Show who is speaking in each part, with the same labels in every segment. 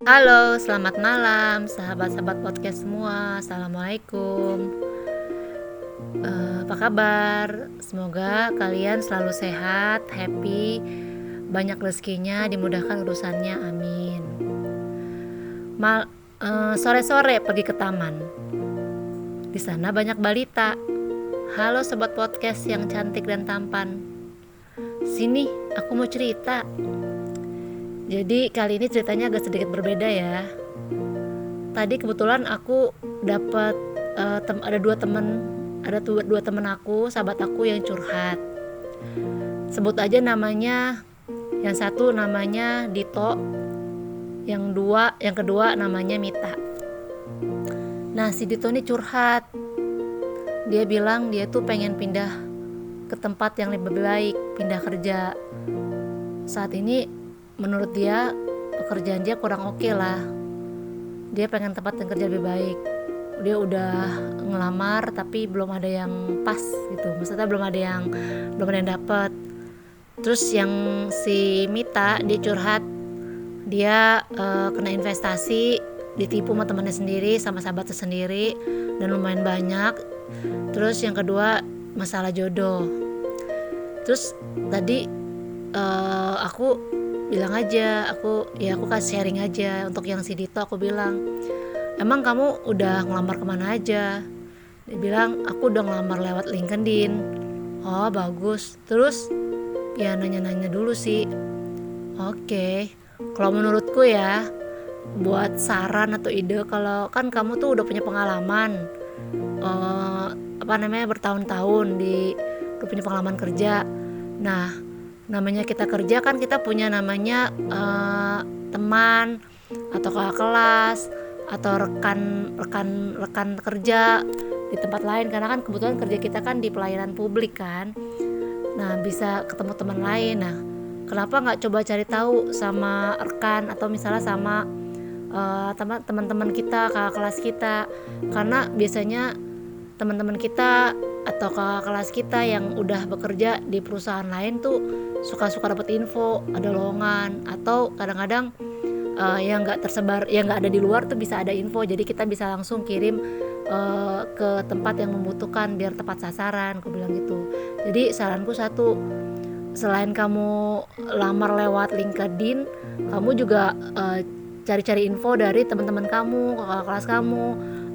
Speaker 1: Halo, selamat malam sahabat-sahabat podcast semua. Assalamualaikum. Apa kabar? Semoga kalian selalu sehat, happy, banyak rezekinya, dimudahkan urusannya. Amin. Sore-sore pergi ke taman. Di sana banyak balita. Halo sobat podcast yang cantik dan tampan. Sini, aku mau cerita. Jadi kali ini ceritanya agak sedikit berbeda ya. Tadi kebetulan aku dapat ada dua teman aku, sahabat aku yang curhat. Sebut aja namanya, yang satu namanya Dito, yang kedua namanya Mita. Nah, si Dito ini curhat. Dia bilang dia tuh pengen pindah ke tempat yang lebih baik, pindah kerja. Saat ini menurut dia pekerjaan dia kurang oke lah. Dia pengen tempat yang kerja lebih baik. Dia udah ngelamar tapi belum ada yang pas gitu. Maksudnya belum ada yang dapet. Terus yang si Mita dia curhat, dia kena investasi, ditipu sama temannya sendiri, sama sahabatnya sendiri, dan lumayan banyak. Terus yang kedua masalah jodoh. Terus tadi aku bilang aja, aku kasih sharing aja untuk yang si Dito. Aku bilang, emang kamu udah ngelamar kemana aja? Dia bilang, aku udah ngelamar lewat LinkedIn. Oh bagus. Terus ya nanya-nanya dulu sih. Oke. Kalau menurutku ya, buat saran atau ide, kalau kan kamu tuh udah punya pengalaman bertahun-tahun udah punya pengalaman kerja. Nah, namanya kita kerja kan kita punya namanya teman atau kakak kelas atau rekan kerja di tempat lain, karena kan kebetulan kerja kita kan di pelayanan publik kan. Nah, bisa ketemu teman lain. Nah, kenapa nggak coba cari tahu sama rekan atau misalnya sama teman-teman kita, kakak kelas kita, karena biasanya teman-teman kita atau kakak kelas kita yang udah bekerja di perusahaan lain tuh suka-suka dapat info, ada lowongan, atau kadang-kadang yang nggak tersebar, yang nggak ada di luar tuh bisa ada info, jadi kita bisa langsung kirim ke tempat yang membutuhkan biar tepat sasaran. Aku bilang gitu. Jadi saranku satu, selain kamu lamar lewat LinkedIn, kamu juga cari-cari info dari teman-teman kamu, kakak kelas kamu,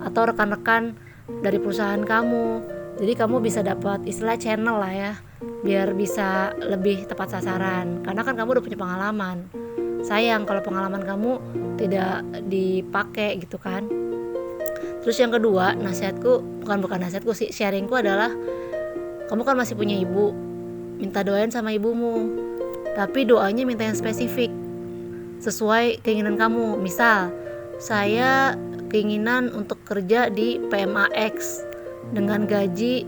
Speaker 1: atau rekan-rekan dari perusahaan kamu. Jadi kamu bisa dapat istilah channel lah ya, biar bisa lebih tepat sasaran. Karena kan kamu udah punya pengalaman. Sayang kalau pengalaman kamu tidak dipakai gitu kan. Terus yang kedua, bukan nasihatku sih, sharingku adalah, kamu kan masih punya ibu, minta doain sama ibumu. Tapi doanya minta yang spesifik, sesuai keinginan kamu. Misal, saya keinginan untuk kerja di PMAX dengan gaji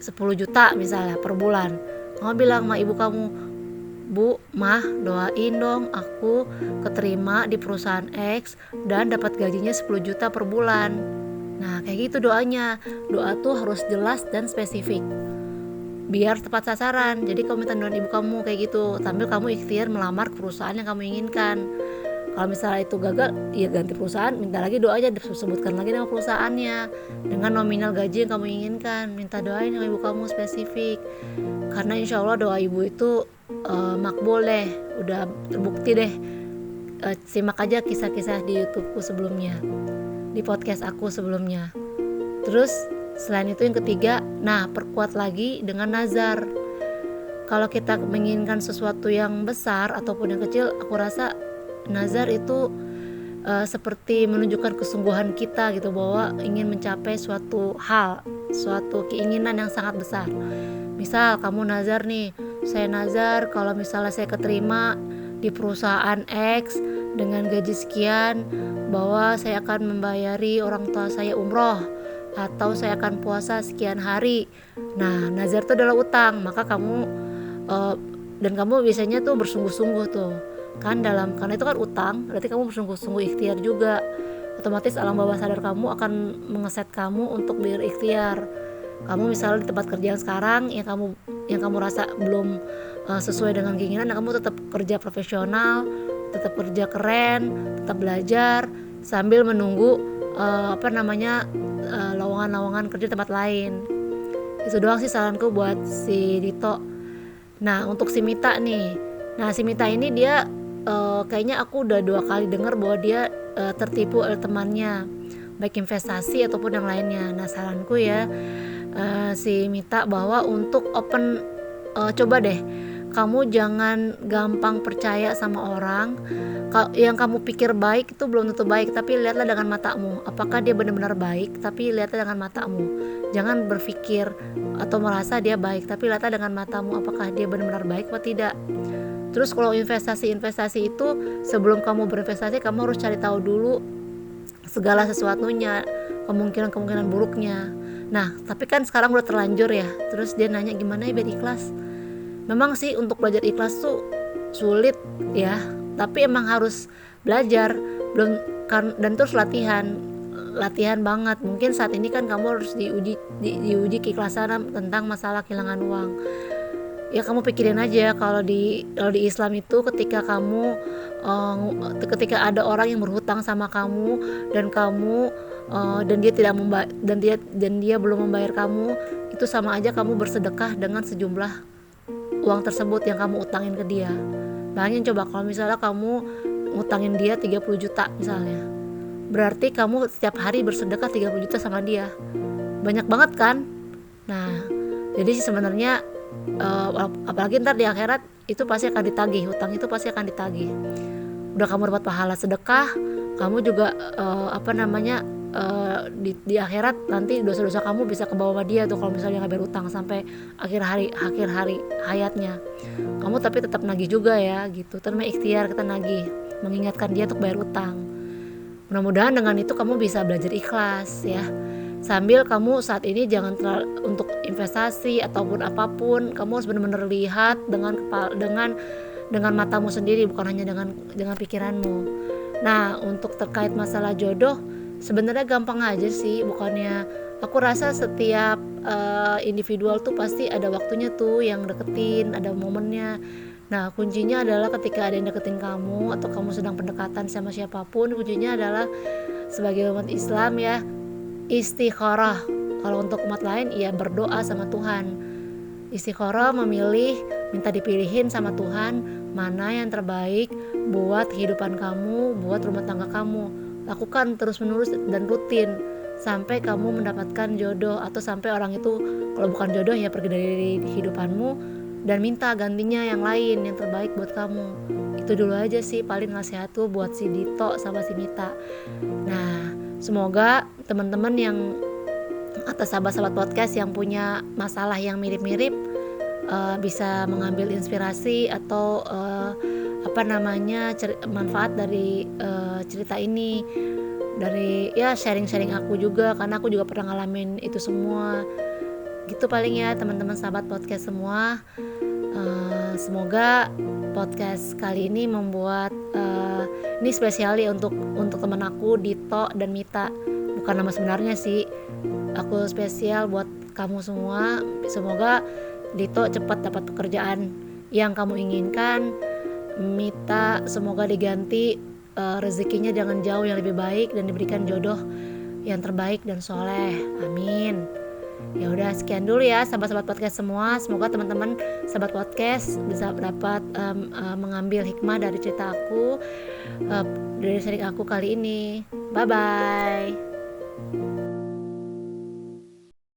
Speaker 1: 10 juta misalnya per bulan. Kamu bilang sama ibu kamu, Bu, Mah, doain dong aku keterima di perusahaan X dan dapat gajinya 10 juta per bulan. Nah, kayak gitu doanya. Doa tuh harus jelas dan spesifik, biar tepat sasaran. Jadi kamu minta doa ibu kamu kayak gitu, sambil kamu ikhtiar melamar ke perusahaan yang kamu inginkan. Kalau misalnya itu gagal, ya ganti perusahaan, minta lagi doa aja, disebutkan lagi nama perusahaannya dengan nominal gaji yang kamu inginkan. Minta doain sama ibu kamu spesifik, karena insya Allah doa ibu itu makbul deh, udah terbukti deh. Simak aja kisah-kisah di YouTubeku sebelumnya, di podcast aku sebelumnya. Terus selain itu yang ketiga, nah perkuat lagi dengan nazar. Kalau kita menginginkan sesuatu yang besar ataupun yang kecil, aku rasa nazar itu seperti menunjukkan kesungguhan kita gitu, bahwa ingin mencapai suatu hal, suatu keinginan yang sangat besar. Misal kamu nazar nih, saya nazar kalau misalnya saya keterima di perusahaan X dengan gaji sekian, bahwa saya akan membayari orang tua saya umroh, atau saya akan puasa sekian hari. Nah, nazar itu adalah utang, maka kamu dan kamu biasanya tuh bersungguh-sungguh tuh kan karena itu kan utang, berarti kamu bersungguh-sungguh ikhtiar juga. Otomatis alam bawah sadar kamu akan mengeset kamu untuk berikhtiar. Kamu misalnya di tempat kerja yang sekarang yang kamu rasa belum sesuai dengan keinginan, kamu tetap kerja profesional, tetap kerja keren, tetap belajar sambil menunggu lowongan-lowongan kerja tempat lain. Itu doang sih saranku buat si Dito. Nah untuk si Mita nih, si Mita ini dia kayaknya aku udah 2 kali dengar bahwa dia tertipu oleh temannya, baik investasi ataupun yang lainnya. Nah saranku ya si Mita bahwa untuk coba deh kamu jangan gampang percaya sama orang. Yang kamu pikir baik itu belum tentu baik, tapi lihatlah dengan matamu apakah dia benar-benar baik, tapi lihatlah dengan matamu. Jangan berpikir atau merasa dia baik, tapi lihatlah dengan matamu apakah dia benar-benar baik atau tidak. Terus kalau investasi itu sebelum kamu berinvestasi kamu harus cari tahu dulu segala sesuatunya, kemungkinan buruknya. Nah tapi kan sekarang udah terlanjur ya. Terus dia nanya gimana ya biar ikhlas. Memang sih untuk belajar ikhlas tuh sulit ya, tapi emang harus belajar dan terus latihan banget. Mungkin saat ini kan kamu harus diuji keikhlasan tentang masalah kehilangan uang. Ya kamu pikirin aja kalau di Islam itu ketika ada orang yang berhutang sama kamu dan dia belum membayar kamu, itu sama aja kamu bersedekah dengan sejumlah uang tersebut yang kamu utangin ke dia. Bayangin coba kalau misalnya kamu ngutangin dia 30 juta misalnya, berarti kamu setiap hari bersedekah 30 juta sama dia. Banyak banget kan. Nah jadi sebenarnya apalagi ntar di akhirat itu pasti akan ditagih, hutang itu pasti akan ditagih. Udah kamu dapat pahala sedekah, kamu juga di akhirat nanti dosa-dosa kamu bisa kebawa sama dia tuh kalau misalnya nggak bayar utang sampai akhir hari hayatnya. Kamu tapi tetap nagih juga ya gitu. Terus ikhtiar kita nagih, mengingatkan dia untuk bayar utang. Mudah-mudahan dengan itu kamu bisa belajar ikhlas ya. Sambil kamu saat ini jangan untuk investasi ataupun apapun, kamu harus benar-benar lihat dengan matamu sendiri, bukan hanya dengan pikiranmu. Nah untuk terkait masalah jodoh sebenarnya gampang aja sih. Bukannya aku rasa setiap individual tuh pasti ada waktunya tuh yang deketin, ada momennya. Nah kuncinya adalah ketika ada yang deketin kamu atau kamu sedang pendekatan sama siapapun, kuncinya adalah sebagai umat Islam ya istikharah. Kalau untuk umat lain ya berdoa sama Tuhan. Istikharah memilih, minta dipilihin sama Tuhan mana yang terbaik buat kehidupan kamu, buat rumah tangga kamu. Lakukan terus menerus dan rutin sampai kamu mendapatkan jodoh, atau sampai orang itu kalau bukan jodoh ya pergi dari kehidupanmu dan minta gantinya yang lain yang terbaik buat kamu. Itu dulu aja sih paling nasihatku buat si Dito sama si Mita. Nah semoga teman-teman yang atau sahabat-sahabat podcast yang punya masalah yang mirip-mirip bisa mengambil inspirasi atau manfaat dari cerita ini, dari ya sharing aku juga, karena aku juga pernah ngalamin itu semua gitu. Paling ya teman-teman sahabat podcast semua, semoga podcast kali ini membuat ini spesial ya untuk teman aku Dito dan Mita. Bukan nama sebenarnya sih, aku spesial buat kamu semua. Semoga Dito cepat dapat pekerjaan yang kamu inginkan. Mita semoga diganti rezekinya jangan jauh yang lebih baik dan diberikan jodoh yang terbaik dan soleh. Amin. Ya udah sekian dulu ya sahabat-sahabat podcast semua. Semoga teman-teman sahabat podcast bisa dapat mengambil hikmah dari cerita aku, dari sharing aku kali ini. Bye bye.